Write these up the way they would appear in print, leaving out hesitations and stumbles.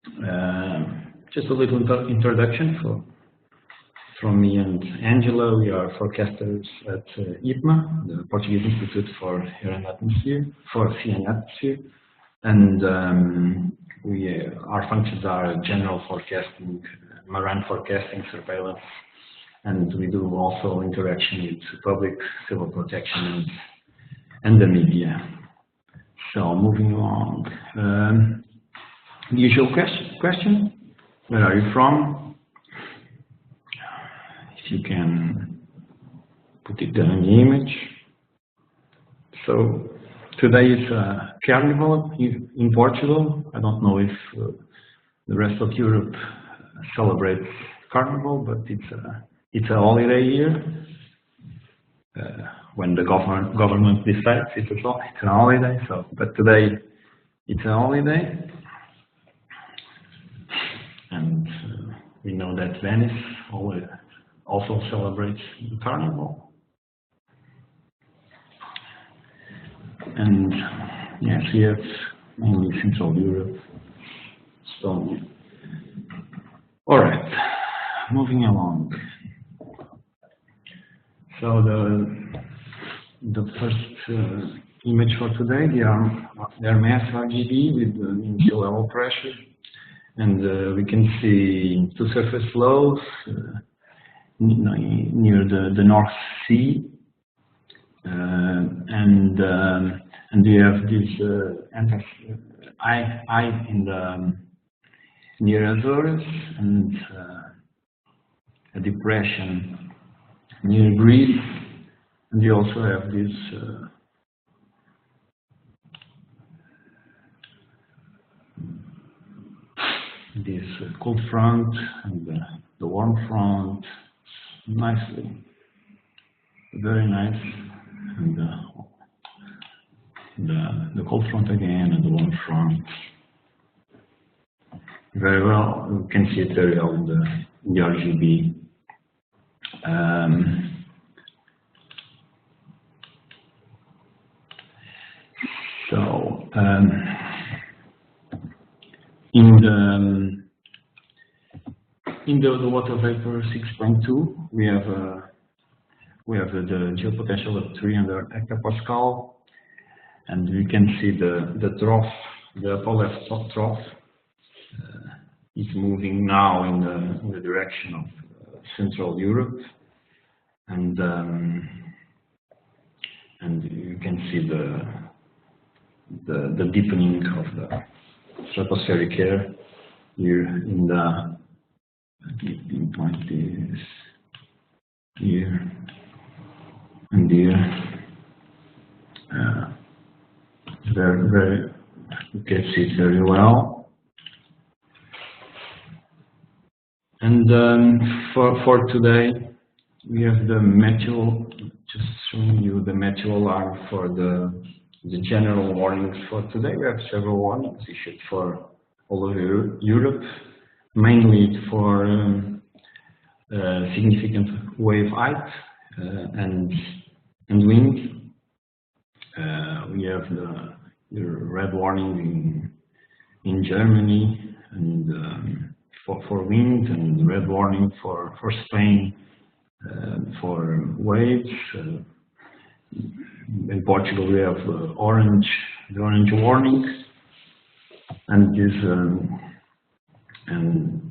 Just a little introduction from me and Angela. We are forecasters at IPMA, the Portuguese Institute for Air and Atmosphere, for Sea and Atmosphere, and our functions are general forecasting, marine forecasting, surveillance, and we do also interaction with public, civil protection, and the media. So moving along, the usual question, where are you from? If you can put it down in the image. So today is a carnival in Portugal. I don't know if the rest of Europe celebrates carnival, but it's a holiday here. When the government decides it's a holiday. So, but today it's a holiday, and we know that Venice also celebrates the carnival. And yes, we have mainly Central Europe, Estonia. All right, moving along. So the first image for today, the RMS RGB with the initial level pressure, and we can see two surface flows near the North Sea, and we have this eye in the near Azores, and a depression near Greece, and we also have this cold front and the warm front, nicely, very nice, and the cold front again and the warm front. Very well, you can see it very well in the RGB. In the water vapor 6.2, we have the geopotential of 300 hectopascal, and we can see the trough, the upper left trough, is moving now in the direction of Central Europe, and you can see the deepening of the stratospheric air here in the point is here and here. Very, you can see it very well. And for today, we have the meteo, just showing you the meteo alarm for the general warnings for today. We have several warnings issued for all over Europe, mainly for significant wave height and wind. We have the red warning in Germany, and for wind, and the red warning for Spain for waves. In Portugal, we have the orange warning, and and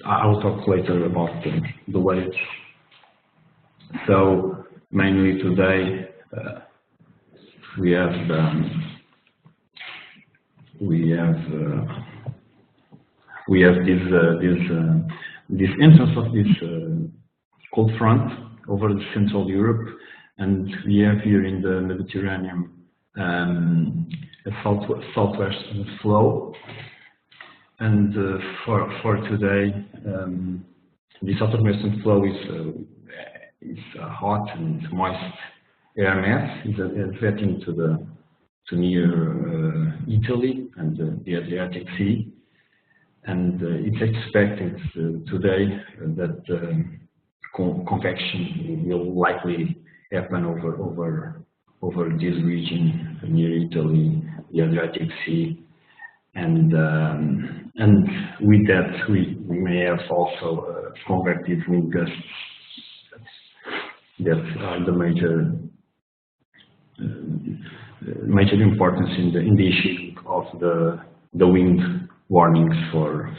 I'll talk later about the waves. So mainly today we have this entrance of this cold front over the Central Europe, and we have here in the Mediterranean a southwestern flow. And for today, the southwestern flow is hot and moist air mass, is getting to near Italy and the Adriatic Sea, and it's expected today that convection will likely happen over this region near Italy, the Adriatic Sea, and with that, we may have also convective wind gusts that are the major importance in the issue of the wind warnings for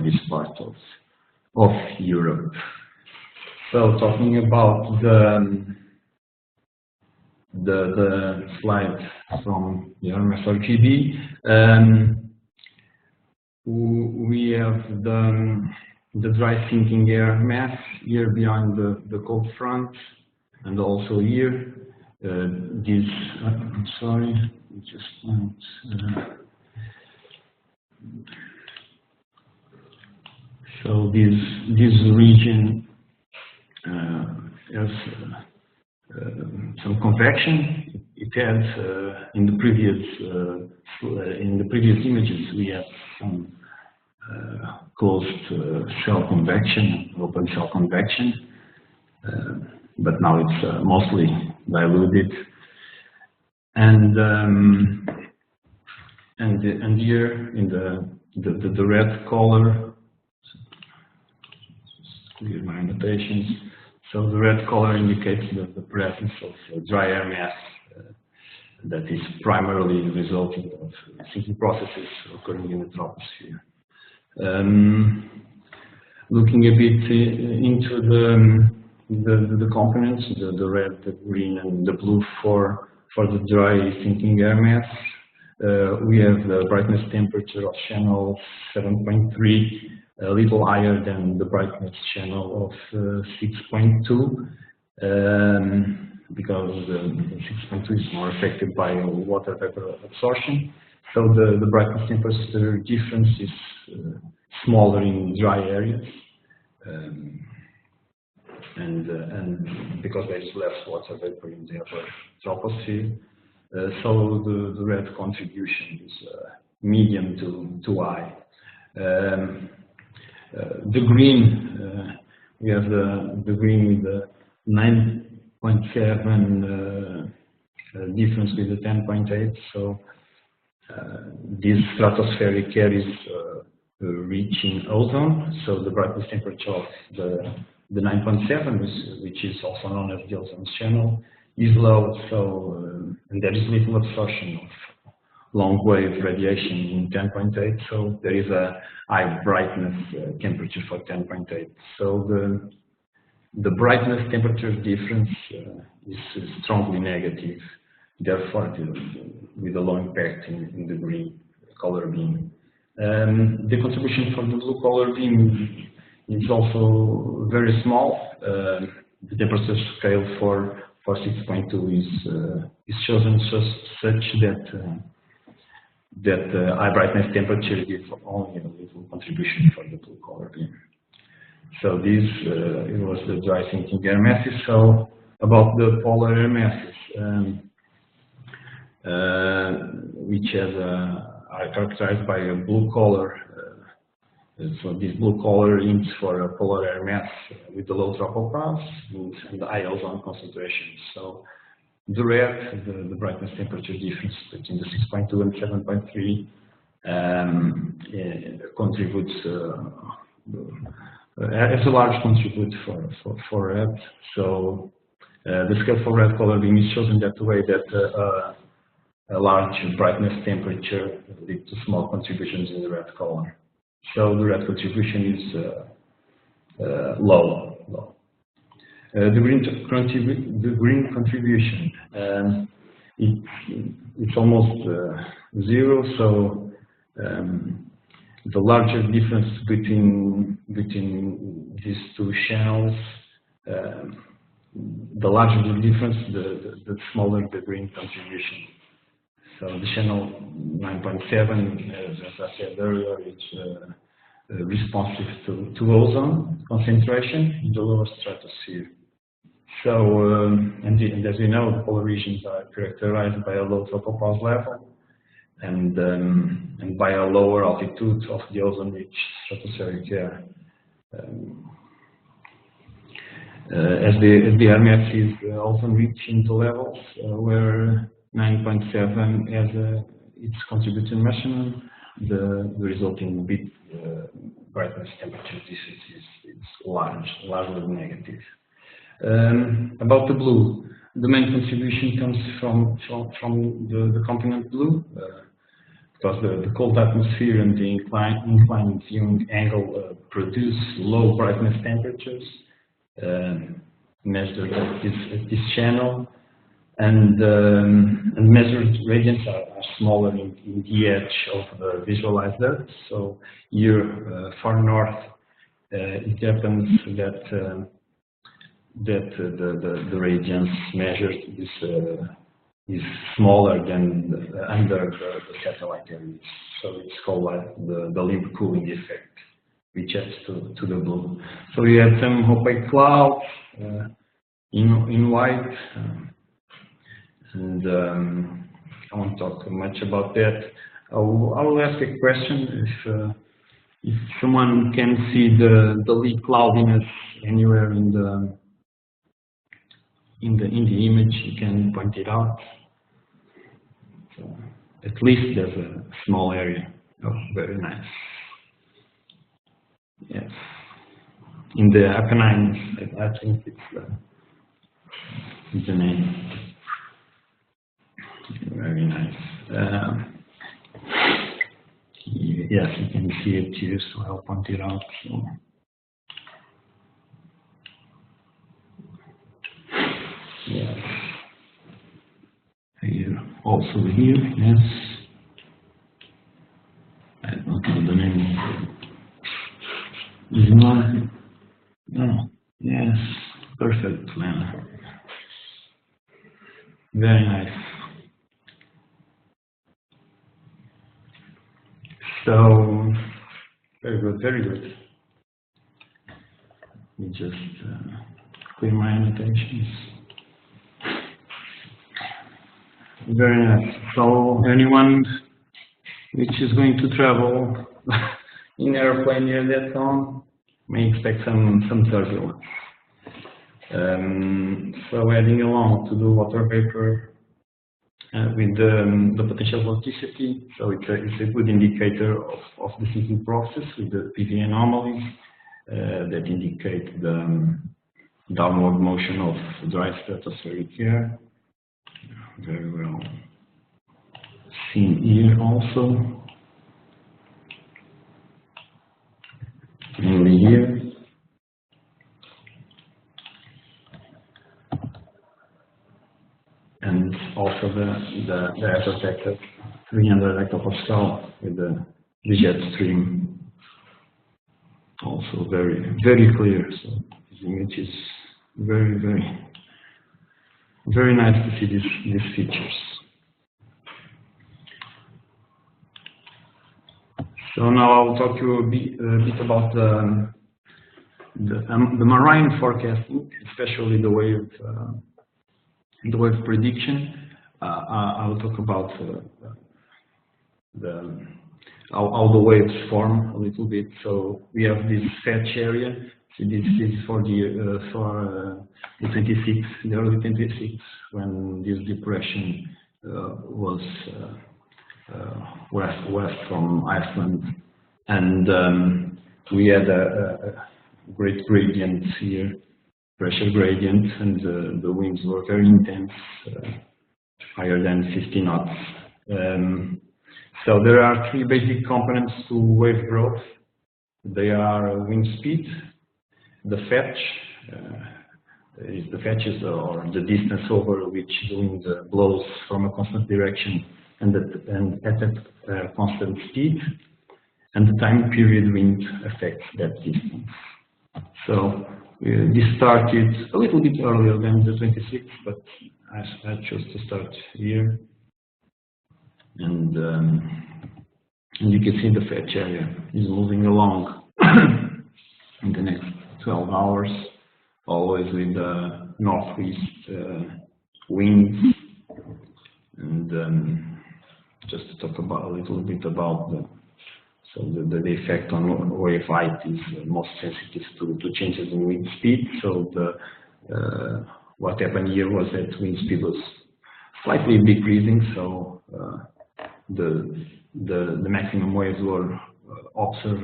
this part of Europe. So talking about the slide from the meteorology, we have the dry sinking air mass here behind the cold front, and also here this. I'm sorry, just so this region has some convection. It had in the previous images we had some closed shell convection, open shell convection, but now it's mostly diluted. And here in the red color, just clear my annotations. So the red color indicates the presence of dry air mass that is primarily resulting of sinking processes occurring in the troposphere. Looking a bit into the components, the red, the green, and the blue for the dry sinking air mass, we have the brightness temperature of channel 7.3, a little higher than the brightness channel of 6.2, because 6.2 is more affected by water vapor absorption. So the brightness temperature difference is smaller in dry areas, and because there is less water vapor in the upper troposphere. So the red contribution is medium to high. The green, we have the green with the 9.7 difference with the 10.8. So this stratospheric air is rich in ozone. So the brightness temperature of the 9.7, which is also known as the ozone channel, is low. So and there is little absorption of long wave radiation in 10.8, so there is a high brightness temperature for 10.8. So the brightness temperature difference is strongly negative, therefore with a low impact in the green color beam. The contribution for the blue color beam is also very small. The temperature scale for 6.2 is chosen such that high brightness temperature gives only a little contribution for the blue color beam. So this it was the dry sinking air masses. So about the polar air masses, which are characterized by a blue color. So this blue color aims for a polar air mass with the low tropopause and the high ozone concentration. So the red, the brightness temperature difference between the 6.2 and 7.3 contributes as a large contribute for red. So the scale for red color beam is chosen that way that a large brightness temperature leads to small contributions in the red color. So the red contribution is low. The green contribution, it's almost zero. So the larger difference between these two channels, the larger the difference, the smaller the green contribution. So the channel 9.7, as I said earlier, it's responsive to ozone concentration in the lower stratosphere. So, and as we know, the polar regions are characterized by a low tropopause level and by a lower altitude of the ozone-rich stratospheric air. As the air mass is ozone-rich in the levels where 9.7 as its contribution maximum, the resulting bit brightness temperature difference is largely negative. About the blue, the main contribution comes from the continent blue, because the cold atmosphere and the inclined viewing angle produce low brightness temperatures measured at this channel, and measured radians are smaller in the edge of the visualized Earth. So here, far north, it happens that the radiance measured is smaller than under the satellite areas. So it's called like the limb cooling effect, which adds to the blue. So we have some opaque clouds in white, and I won't talk much about that. I will ask a question if someone can see the lead cloudiness anywhere in the image, you can point it out. So at least there's a small area. Oh, very nice. Yes. In the Apennines, I think it's the name. Very nice. Yes, you can see it here, so I'll point it out. So. Yes. Here, also here, yes. I don't know the name. Is one? No. Yes. Perfect, Lena. Very nice. So, very good, very good. Let me just clear my annotations. Very nice. So, anyone which is going to travel in airplane near that zone may expect some turbulence. So, heading along to the water vapor with the potential vorticity, so it's a good indicator of the sinking process with the PV anomalies that indicate the downward motion of dry stratospheric air. Very well seen here also, mainly here. And also the air protected 300 hectopascal with the jet stream, also very clear. So this image is very nice to see these features. So now I will talk to you a bit about the marine forecasting, especially the wave prediction. I will talk about how the waves form a little bit. So we have this fetch area. So this is for the 26, the early 26, when this depression was west from Iceland, and we had a great gradient here, pressure gradient, and the winds were very intense, higher than 50 knots. So there are three basic components to wave growth. They are wind speed, the fetch, the fetches or the distance over which the wind blows from a constant direction and at a constant speed, and the time period wind affects that distance. So this started a little bit earlier than the 26th, but I chose to start here. And you can see the fetch area is moving along in the next 12 hours, always with the northeast winds. And just to talk about a little bit about the effect on wave height is most sensitive to changes in wind speed. So what happened here was that wind speed was slightly decreasing, so the maximum waves were observed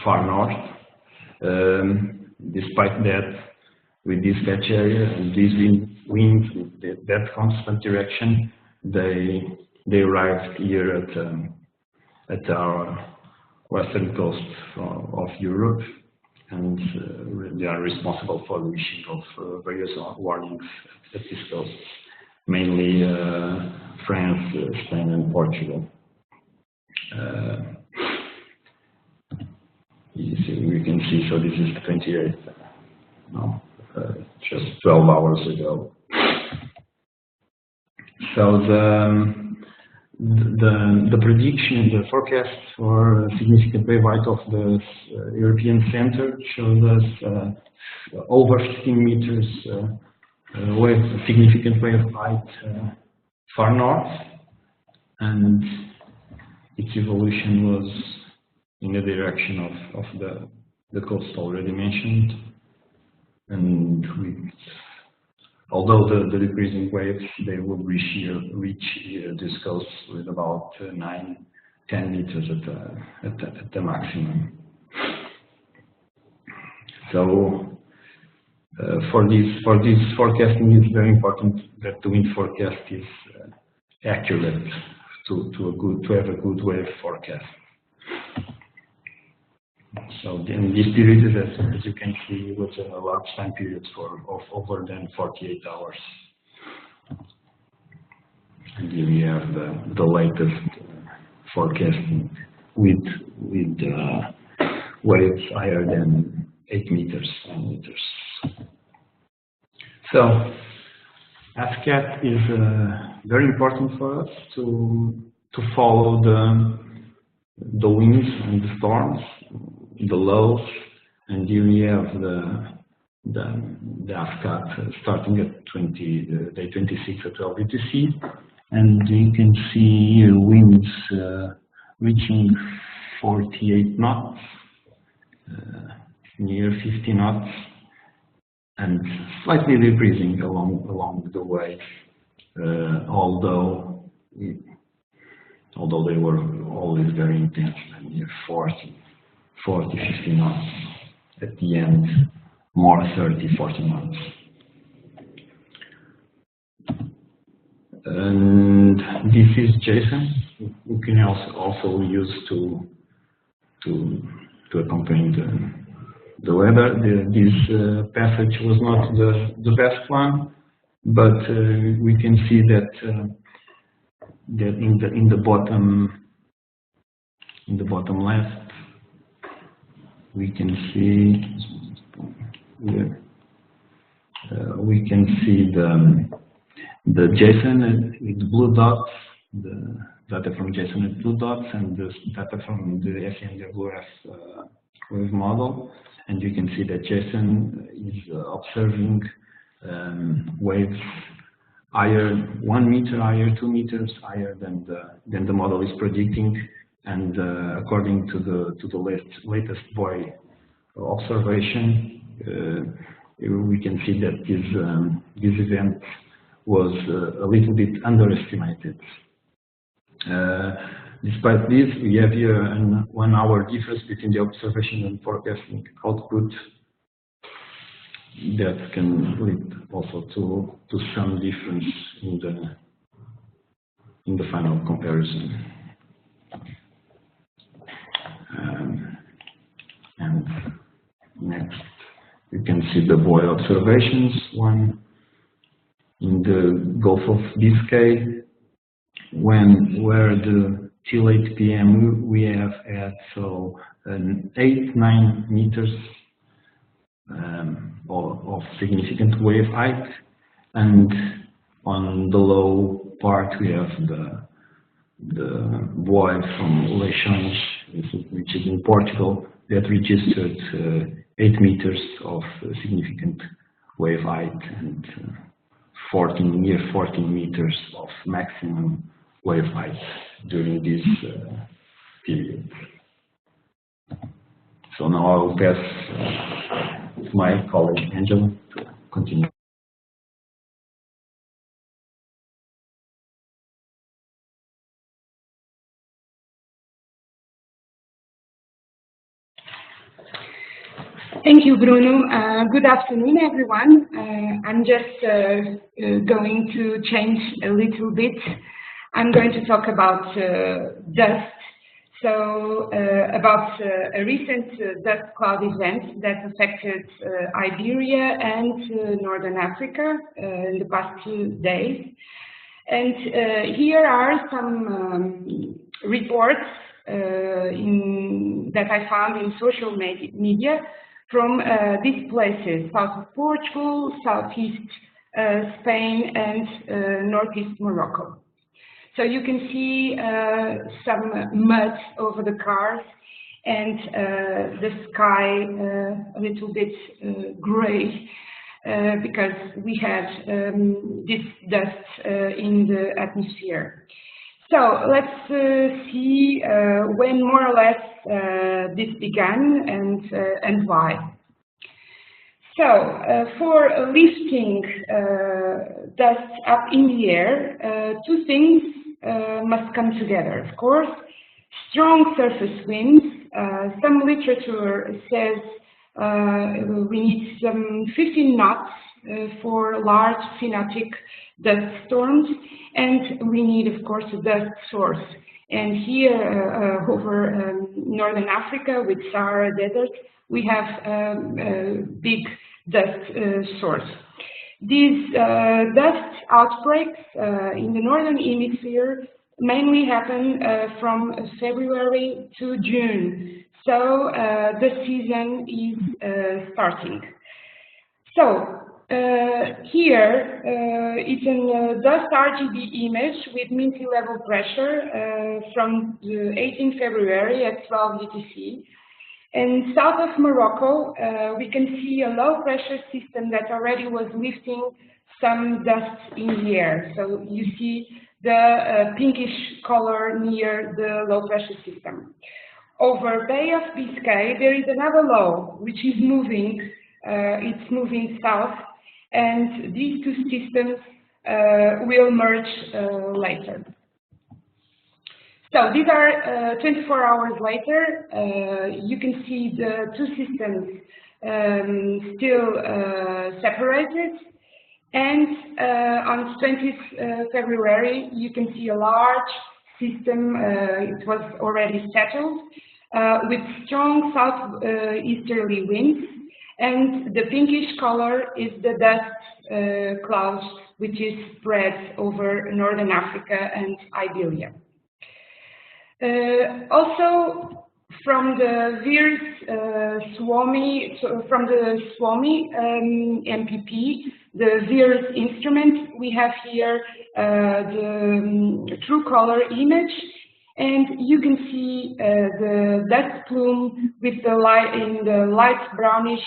far north. Despite that, with this patch area and these winds with that constant direction, they arrived here at our western coast of Europe, and they are responsible for the issuing of various warnings at this coast, mainly France, Spain and Portugal. We can see, so this is 28th, no, just 12 hours ago. So the prediction, the forecast for significant wave height of the European center shows us over 15 meters significant wave height far north, and its evolution was in the direction of the coast already mentioned, and although the decreasing waves, they will reach this coast with about 9-10 meters at the maximum. So for this forecasting, it's very important that the wind forecast is accurate to have a good wave forecast. So in this period, as you can see, was a large time period of over than 48 hours. And here we have the latest forecasting with waves higher than 8 meters, 9 meters. So ASCAT is very important for us to follow the winds and the storms, the lows, and here we have the ASCAT starting at day 26 at 12 UTC, and you can see here winds reaching 48 knots, near 50 knots, and slightly decreasing along the way, although they were always very intense, and near 40, 50 knots. At the end, more 30, 40 knots. And this is JSON, we can also use to accompany the weather. This passage was not the best one, but we can see that in the bottom left, we can see here. We can see the JSON with blue dots, the data from JSON with blue dots, and the data from the SNWF wave model. And you can see that JSON is observing waves higher, 1 meter higher, 2 meters higher than the model is predicting. And according to the latest buoy observation, we can see that this event was a little bit underestimated. Despite this, we have here a 1 hour difference between the observation and forecasting output that can lead also to some difference in the final comparison. And next, you can see the buoy observations. One in the Gulf of Biscay, where till 8 p.m. we have had an 8-9 meters of significant wave height, and on the low part we have the buoy from Les Changes, which is in Portugal, that registered 8 meters of significant wave height and near 14 meters of maximum wave height during this period. So now I will pass to my colleague Angela to continue. Thank you, Bruno. Good afternoon, everyone. I'm just going to change a little bit. I'm going to talk about dust. So, about a recent dust cloud event that affected Iberia and Northern Africa in the past 2 days. And here are some reports that I found in social media from these places: south of Portugal, southeast Spain, and northeast Morocco. So you can see some mud over the cars and the sky a little bit gray because we had this dust in the atmosphere. So let's see when more or less this began and why. So for lifting dust up in the air, two things must come together. Of course, strong surface winds. Some literature says we need some 15 knots for large synoptic dust storms, and we need, of course, a dust source. And here over Northern Africa with Sahara Desert, we have a big dust source. These dust outbreaks in the Northern Hemisphere mainly happen from February to June. So the season is starting. So here it's a dust RGB image with mean sea level pressure from the 18th February at 12 UTC. And south of Morocco, we can see a low pressure system that already was lifting some dust in the air. So you see the pinkish color near the low pressure system. Over Bay of Biscay, there is another low which is moving. It's moving south, and these two systems will merge later. So these are 24 hours later. You can see the two systems still separated, and on 20th February you can see a large system. It was already settled with strong southeasterly winds, and the pinkish color is the dust cloud which is spread over Northern Africa and Iberia. Also, from the SWAMI MPP, the VIRS instrument, we have here the true color image, and you can see the dust plume with the light brownish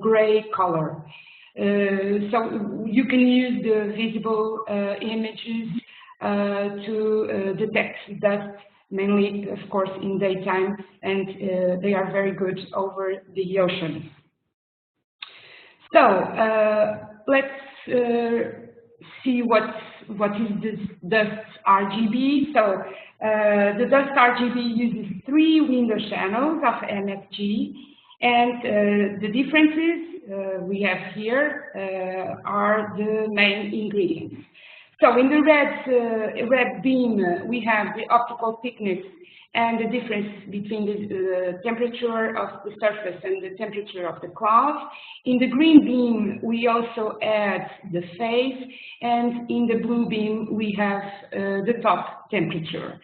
gray color. So you can use the visible images to detect dust, mainly, of course, in daytime, and they are very good over the ocean. So let's see what is this dust RGB. So the dust RGB uses 3 window channels of MFG, and the differences we have here are the main ingredients. So in the red beam, we have the optical thickness and the difference between the temperature of the surface and the temperature of the cloud. In the green beam, we also add the phase, and in the blue beam, we have the top temperature.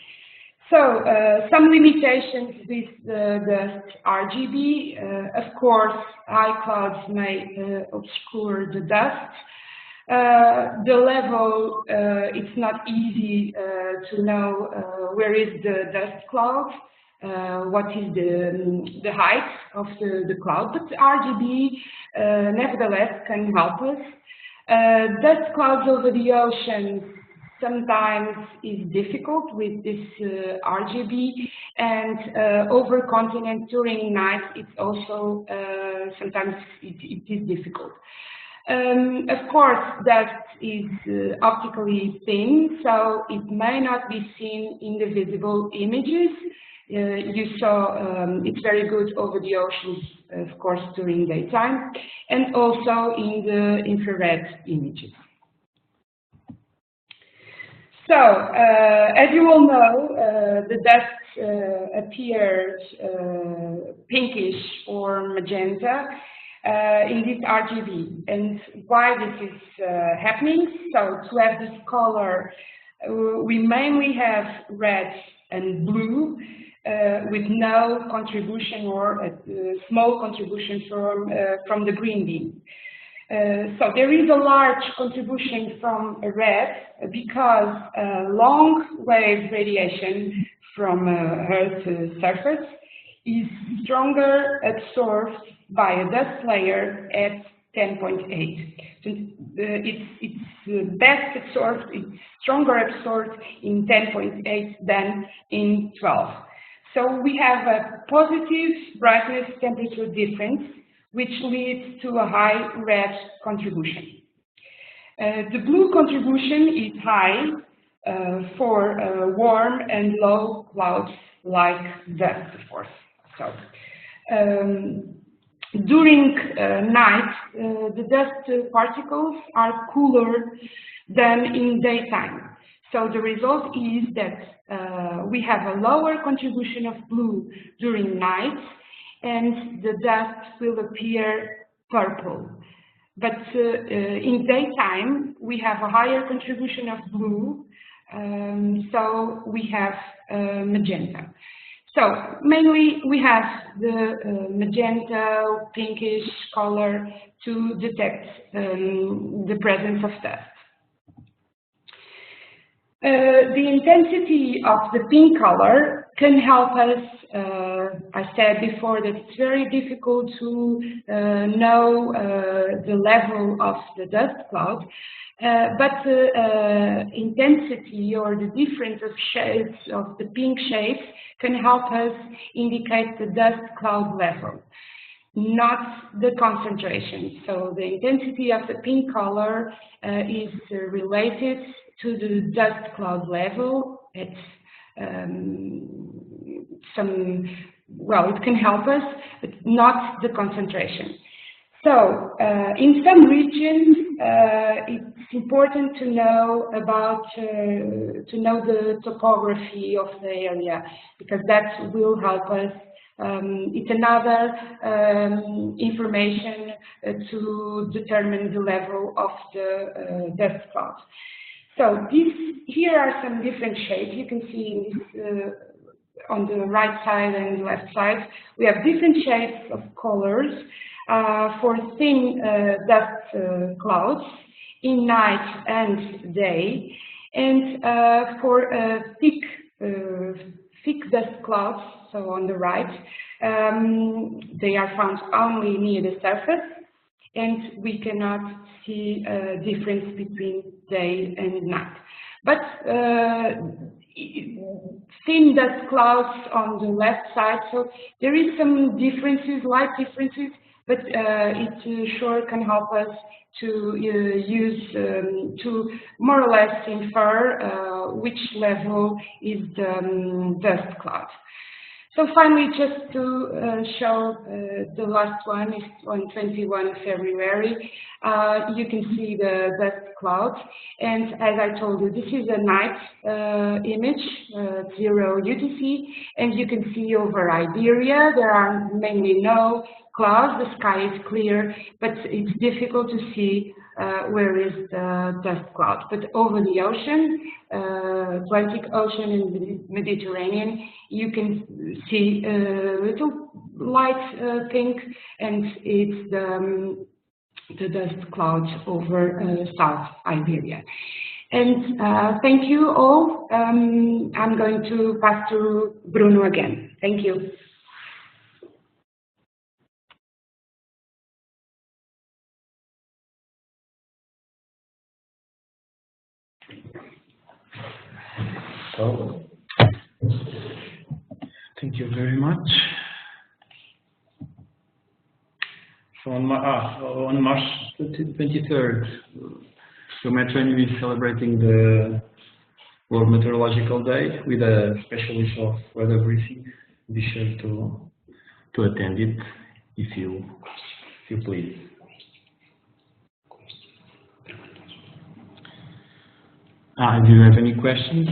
So some limitations with the RGB. Of course, high clouds may obscure the dust. The level, it's not easy to know where is the dust cloud, what is the height of the cloud, but RGB nevertheless can help us. Dust clouds over the ocean sometimes is difficult with this RGB, and over continent during night it's also sometimes it is difficult. Of course, that is optically thin, so it may not be seen in the visible images, You saw it's very good over the oceans, of course, during daytime, and also in the infrared images. So, as you all know, the dust appears pinkish or magenta in this RGB. And why this is happening? So, to have this color, we mainly have red and blue, with no contribution or a small contribution from the green beam. So there is a large contribution from red because long wave radiation from Earth's surface is stronger absorbed by a dust layer at 10.8. It's best absorbed, it's stronger absorbed in 10.8 than in 12. So we have a positive brightness temperature difference, which leads to a high red contribution. The blue contribution is high for warm and low clouds like dust, of course. So, during night, the dust particles are cooler than in daytime. So the result is that we have a lower contribution of blue during night, and the dust will appear purple. But in daytime, we have a higher contribution of blue, so we have magenta. So mainly we have the magenta, pinkish color to detect the presence of dust. The intensity of the pink color can help us. I said before that it's very difficult to know the level of the dust cloud, but the intensity or the difference of shades of the pink shades can help us indicate the dust cloud level, not the concentration. So the intensity of the pink color is related to the dust cloud level. It's it can help us, but not the concentration. So in some regions, it's important to know about the topography of the area, because that will help us. It's another information to determine the level of the dust cloud. So here are some different shapes. You can see this, on the right side and left side, we have different shapes of colors for thin dust clouds in night and day, and for thick dust clouds. So on the right, they are found only near the surface, and we cannot see a difference between day and night. But thin dust clouds on the left side, so there is some differences, light differences, but it sure can help us to to more or less infer which level is the dust cloud. So finally, just to show the last one is on 21 February. You can see the dust cloud, and as I told you, this is a night image, 0 UTC, and you can see over Iberia there are mainly no clouds. The sky is clear, but it's difficult to see where is the dust cloud. But over the ocean, Atlantic Ocean and the Mediterranean, you can see a little light pink, and it's the dust clouds over South Iberia. And thank you all. I'm going to pass to Bruno again. Thank you. So, thank you very much. So on March 23rd, EUMeTrain is celebrating the World Meteorological Day with a specialist of weather briefing. Be sure to attend it if you please. Do you have any questions?